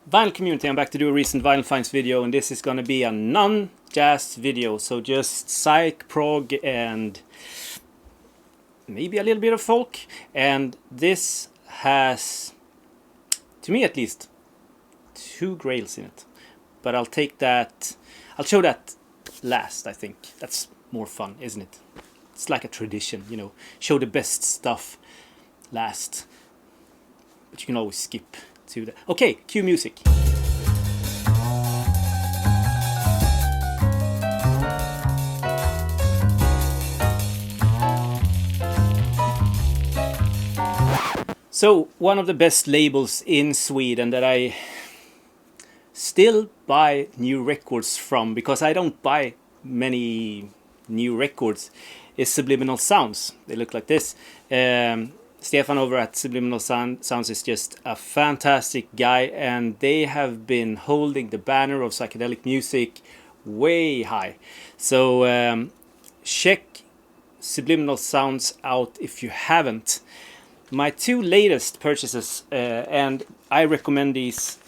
Vinyl community, I'm back to do a recent vinyl finds video, and this is gonna be a non-jazz video, so just psych, prog, and maybe a little bit of folk. And this has, to me at least, 2 grails in it, but I'll show that last. I think that's more fun, isn't it? It's like a tradition, you know, show the best stuff last, but you can always skip to the... Okay, cue music. So, one of the best labels in Sweden that I still buy new records from, because I don't buy many new records, is Subliminal Sounds. They look like this. Stefan over at Subliminal Sounds is just a fantastic guy, and they have been holding the banner of psychedelic music way high. So check Subliminal Sounds out if you haven't. My 2 latest purchases, and I recommend these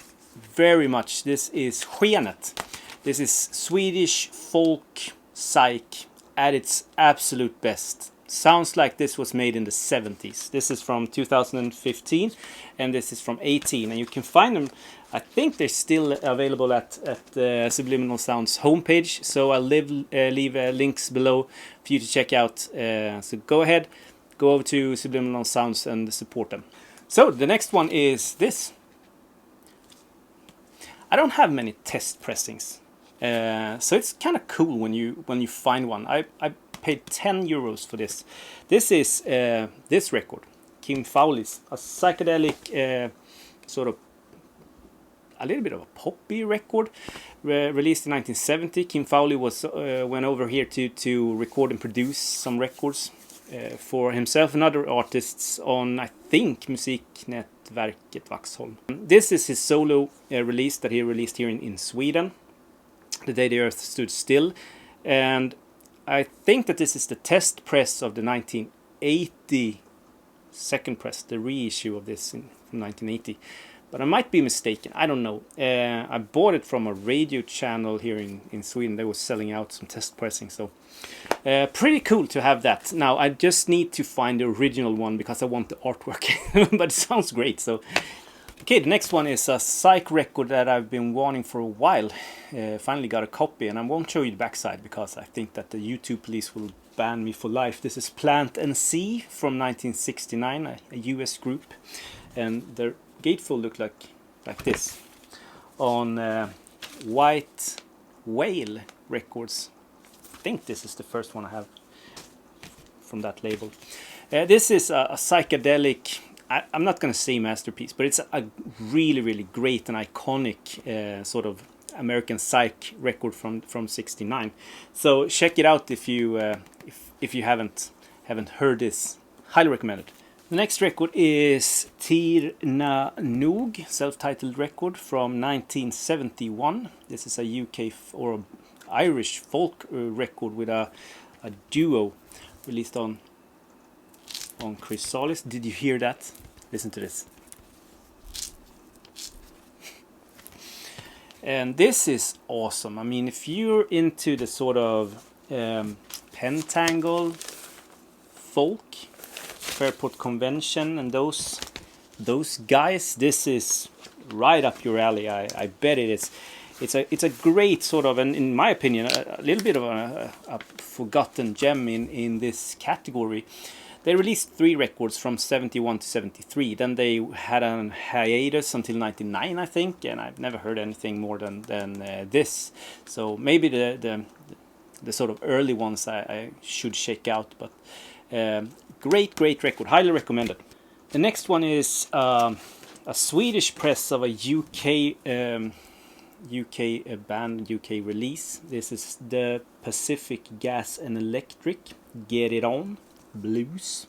very much. This is Skenet. This is Swedish folk psych at its absolute best. Sounds like this was made in the 70s. This is from 2015, and this is from 18. And you can find them, I think they're still available at Subliminal Sounds homepage. So I'll leave links below for you to check out. So go ahead, go over to Subliminal Sounds and support them. So the next one is this. I don't have many test pressings, so it's kind of cool when you find one. I paid 10 euros for this. This is this record, Kim Fowley's, a psychedelic sort of a little bit of a poppy record, released in 1970. Kim Fowley went over here to record and produce some records for himself and other artists on, I think, Musiknätverket Vaxholm. This is his solo release that he released here in Sweden, The Day the Earth Stood Still, and I think that this is the test press of the 1980 second press, the reissue of this from 1980. But I might be mistaken, I don't know. I bought it from a radio channel here in Sweden. They were selling out some test pressing, so pretty cool to have that. Now I just need to find the original one because I want the artwork, but it sounds great. So okay, the next one is a psych record that I've been wanting for a while. Finally got a copy, and I won't show you the backside because I think that the YouTube police will ban me for life. This is Plant and Sea from 1969, a US group, and their gatefold looked like this on White Whale Records. I think this is the first one I have from that label. This is a psychedelic, I'm not going to say masterpiece, but it's a really, really great and iconic sort of American psych record from '69. So check it out if you haven't heard this. Highly recommended. The next record is Tir Na Nog, self-titled record from 1971. This is a UK or Irish folk record with a duo released on Chrysalis. Did you hear that? Listen to this. And this is awesome. I mean, if you're into the sort of pentangle folk, Fairport Convention, and those guys, this is right up your alley. I bet it is. It's a great sort of, and in my opinion, a little bit of a forgotten gem in this category. They released 3 records from 71 to 73. Then they had a hiatus until 99, I think, and I've never heard anything more than this. So maybe the sort of early ones I should check out, but great record, highly recommended. The next one is a Swedish press of a UK band, UK release. This is the Pacific Gas and Electric, Get It On Blues,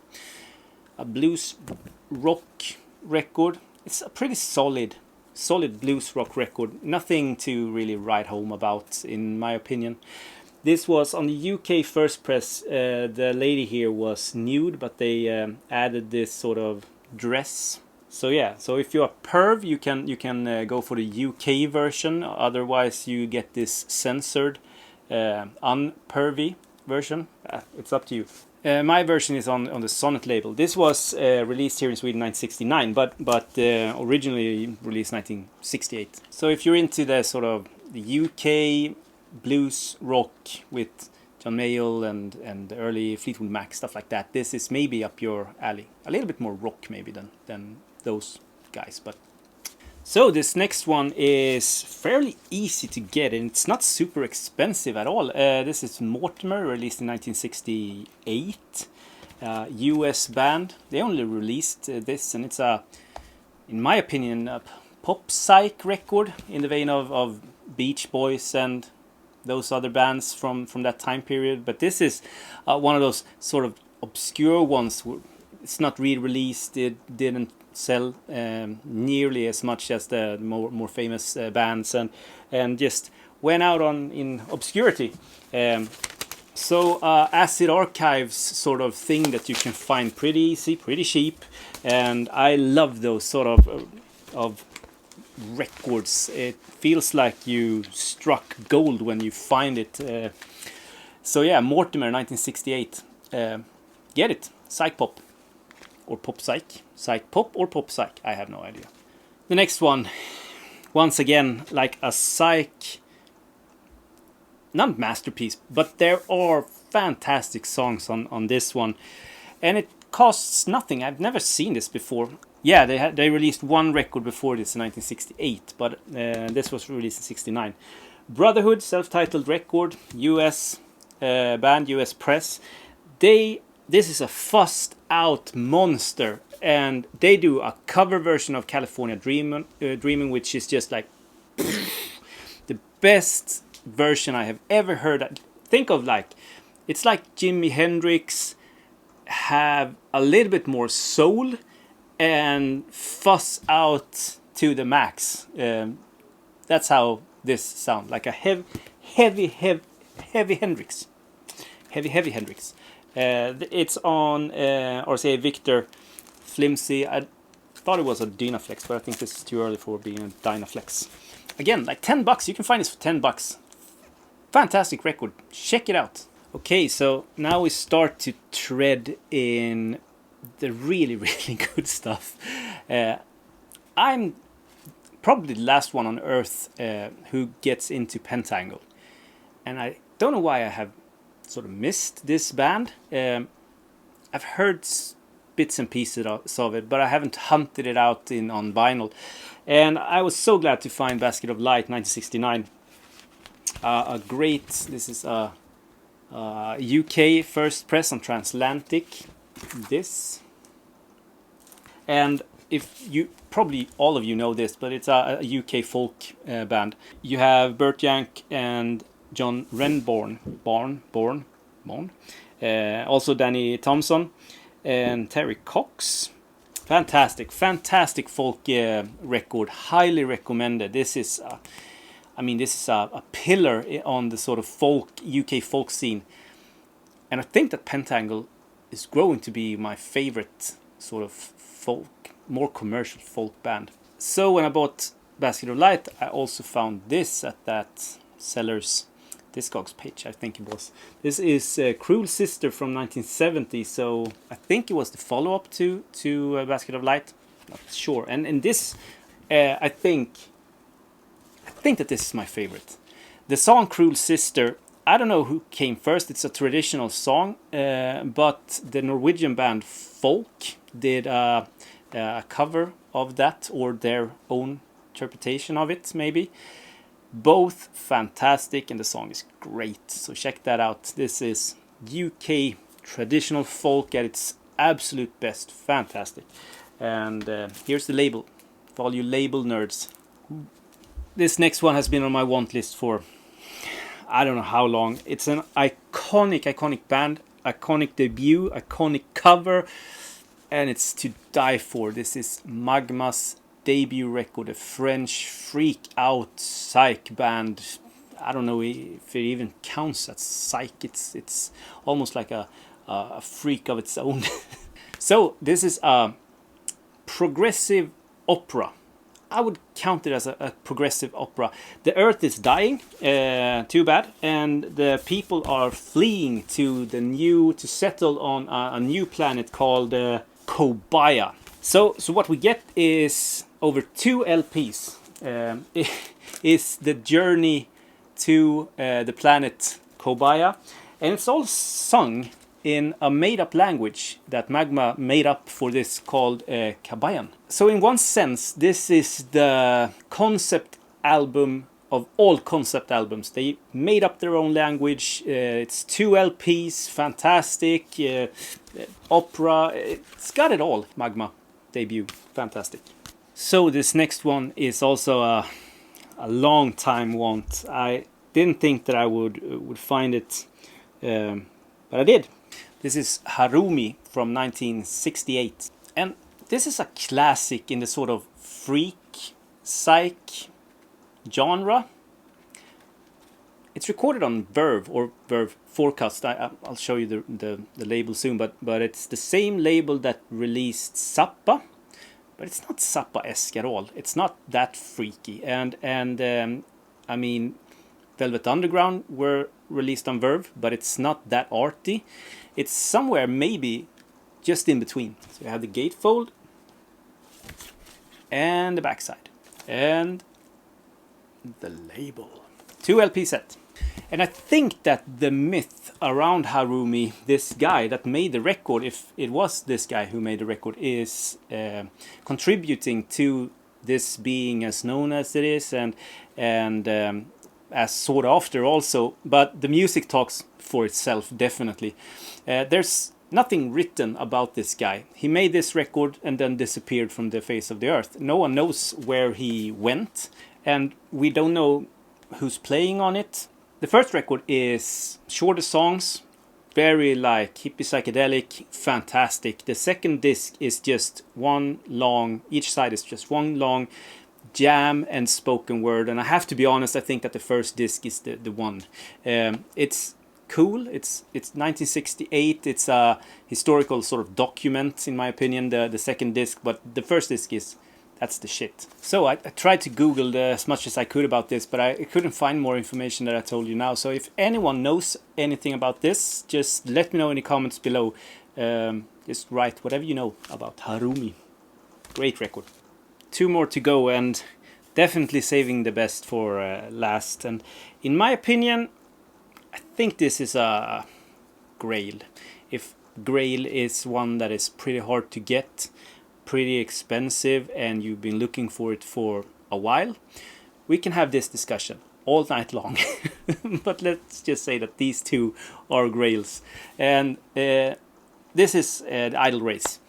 a blues rock record. It's a pretty solid blues rock record. Nothing to really write home about, in my opinion. This was on the UK first press. The lady here was nude, but they added this sort of dress So yeah, so if you're a perv, you can go for the UK version. Otherwise, you get this censored, unpervy version. It's up to you. My version is on the Sonnet label. This was released here in Sweden 1969, but originally released 1968. So if you're into the sort of the UK blues rock with John Mayall and the early Fleetwood Mac, stuff like that, this is maybe up your alley. A little bit more rock maybe than those guys. But so this next one is fairly easy to get, and it's not super expensive at all. This is Mortimer, released in 1968. US band. They only released this, and it's in my opinion, a pop psych record in the vein of Beach Boys and those other bands from that time period. But this is one of those sort of obscure ones. It's not re-released. It didn't sell nearly as much as the more famous bands, and just went out in obscurity. So acid archives sort of thing that you can find pretty easy, pretty cheap, and I love those sort of records. It feels like you struck gold when you find it. So yeah, Mortimer 1968. Get it, psych pop or pop psych, psych pop or pop psych. I have no idea. The next one, once again, like a psych, not masterpiece, but there are fantastic songs on this one, and it costs nothing. I've never seen this before. Yeah, they released one record before this in 1968, but this was released in 69. Brotherhood, self-titled record, US band, US press. This is a fussed out monster, and they do a cover version of California Dreaming, which is just like the best version I have ever heard. Think of it's like Jimi Hendrix have a little bit more soul and fuss out to the max. That's how this sounds, like a heavy Hendrix. Heavy Hendrix. It's on RCA Victor Flimsy. I thought it was a Dynaflex, but I think this is too early for being a Dynaflex. Again, like $10. You can find this for $10. Fantastic record. Check it out. Okay, so now we start to tread in the really, really good stuff. I'm probably the last one on earth who gets into Pentangle. And I don't know why I have sort of missed this band. I've heard bits and pieces of it, but I haven't hunted it out on vinyl. And I was so glad to find Basket of Light 1969. This is a UK first press on Transatlantic. This. And if you, probably all of you know this, but it's a UK folk band. You have Burt Yank and John Renborn, also Danny Thompson and Terry Cox. Fantastic folk record. Highly recommended. This is a pillar on the sort of UK folk scene, and I think that Pentangle is growing to be my favorite sort of folk, more commercial folk band. So when I bought Basket of Light, I also found this at that seller's Discogs page, I think it was. This is Cruel Sister from 1970, so I think it was the follow-up to Basket of Light. Not sure. And this, I think that this is my favorite. The song Cruel Sister, I don't know who came first. It's a traditional song, but the Norwegian band Folk did a cover of that, or their own interpretation of it, maybe. Both fantastic, and the song is great, so check that out. This is UK traditional folk at its absolute best. Fantastic. And here's the label for all you label nerds. This next one has been on my want list for I don't know how long. It's an iconic band, iconic debut, iconic cover, and it's to die for. This is Magma's debut record, a French freak out psych band. I don't know if it even counts as psych. It's almost like a freak of its own. So this is a progressive opera. I would count it as a progressive opera. The earth is dying, too bad, and the people are fleeing to settle on a new planet called Kobaya. So what we get is over 2 LPs. Is the journey to the planet Kobaya, and it's all sung in a made-up language that Magma made up for this called Kabayan. So in one sense, this is the concept album of all concept albums. They made up their own language. It's 2 LPs, fantastic, opera. It's got it all. Magma debut, fantastic. So this next one is also a long time want. I didn't think that I would find it, but I did. This is Harumi from 1968, and this is a classic in the sort of freak psych genre. It's recorded on Verve or Verve Forecast. I'll show you the label soon, but it's the same label that released Zappa, but it's not Zappa-esque at all. It's not that freaky, and I mean, Velvet Underground were released on Verve, but it's not that arty. It's somewhere maybe just in between. So you have the gatefold and the backside and the label. 2 LP set. And I think that the myth around Harumi, this guy that made the record, if it was this guy who made the record, is contributing to this being as known as it is, and as sought after also. But the music talks for itself, definitely. There's nothing written about this guy. He made this record and then disappeared from the face of the earth. No one knows where he went, and we don't know who's playing on it. The first record is shorter songs, very like hippie psychedelic, fantastic. The second disc is just one long, each side is just one long jam and spoken word. And I have to be honest, I think that the first disc is the one. It's cool. It's 1968. It's a historical sort of document, in my opinion, the second disc. But the first disc that's the shit. So I tried to Google as much as I could about this, but I couldn't find more information that I told you now. So if anyone knows anything about this, just let me know in the comments below. Just write whatever you know about Harumi. Great record. 2 more to go, and definitely saving the best for last. And in my opinion, I think this is a grail. If grail is one that is pretty hard to get, pretty expensive, and you've been looking for it for a while, we can have this discussion all night long. But let's just say that these 2 are grails. And this is the Idle Race.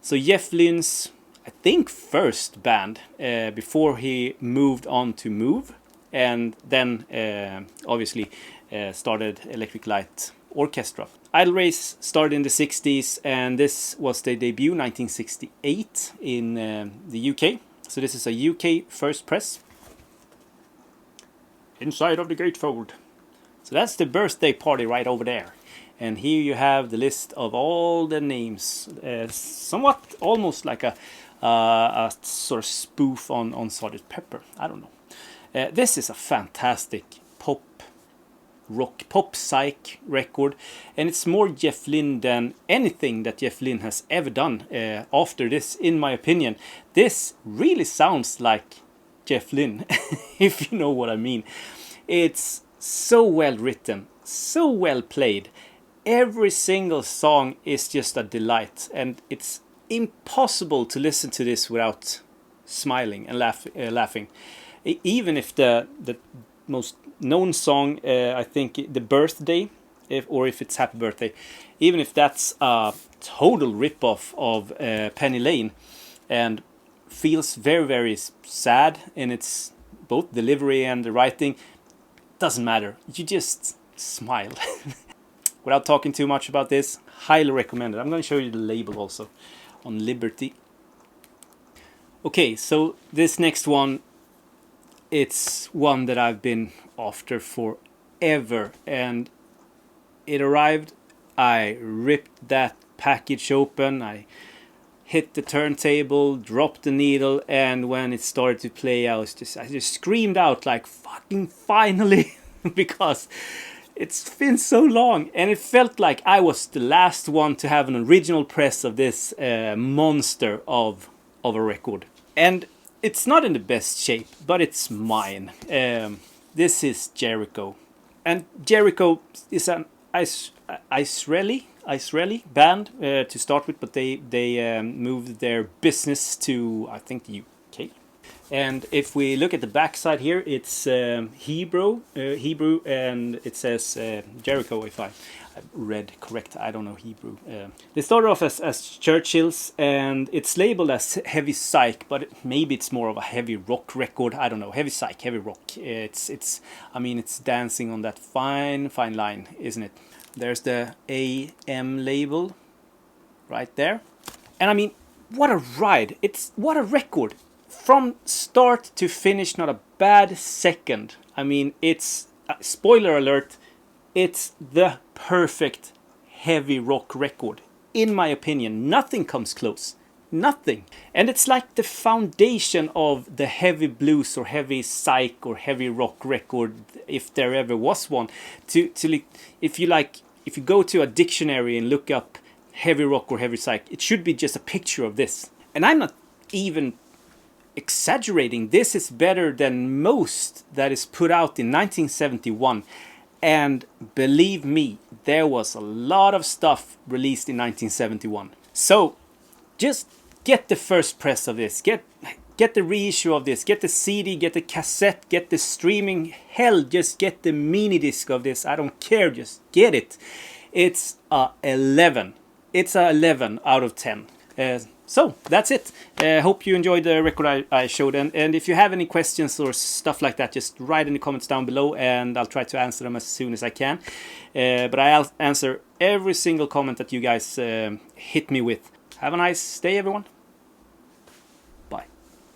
So Jeff Lynne's, I think, first band before he moved on to Move, and then obviously started Electric Light Orchestra. Idle Race started in the 60s, and this was their debut 1968 in the UK. So this is a UK first press. Inside of the gatefold. So that's the birthday party right over there. And here you have the list of all the names. Somewhat almost like a sort of spoof on Sgt. Pepper. I don't know. This is a fantastic pop psych record, and it's more Jeff Lynne than anything that Jeff Lynne has ever done after this, in my opinion. This really sounds like Jeff Lynne, if you know what I mean. It's so well written, so well played. Every single song is just a delight, and it's impossible to listen to this without smiling and laughing. Even if the most known song, I think The Birthday, if it's Happy Birthday, even if that's a total ripoff of Penny Lane and feels very, very sad in its both delivery and the writing, doesn't matter. You just smile. Without talking too much about this, highly recommended. I'm going to show you the label also on Liberty. Okay, so this next one, it's one that I've been after forever, and it arrived. I ripped that package open. I hit the turntable, dropped the needle, and when it started to play, I just screamed out like, fucking finally, because it's been so long, and it felt like I was the last one to have an original press of this monster of a record. And it's not in the best shape, but it's mine. This is Jericho. And Jericho is an Israeli band to start with, but they moved their business to, I think, the UK. And if we look at the back side here, it's Hebrew, and it says Jericho, if I read correct. I don't know Hebrew. They started off as Churchills, and it's labeled as heavy psych, but maybe it's more of a heavy rock record. I don't know. Heavy psych, heavy rock. I mean, it's dancing on that fine line, isn't it? There's the AM label right there. And I mean, what a ride. What a record. From start to finish, not a bad second. I mean, it's, spoiler alert, it's the perfect heavy rock record. In my opinion, nothing comes close. Nothing. And it's like the foundation of the heavy blues or heavy psych or heavy rock record, if there ever was one. If you go to a dictionary and look up heavy rock or heavy psych, it should be just a picture of this. And I'm not even exaggerating. This is better than most that is put out in 1971. And believe me, there was a lot of stuff released in 1971. So just get the first press of this. Get the reissue of this. Get the CD, get the cassette, get the streaming. Hell, just get the mini disc of this. I don't care. Just get it. It's a 11. It's a 11 out of 10. So that's it. Hope you enjoyed the record I showed, and if you have any questions or stuff like that, just write in the comments down below and I'll try to answer them as soon as I can. But I'll answer every single comment that you guys hit me with. Have a nice day, everyone.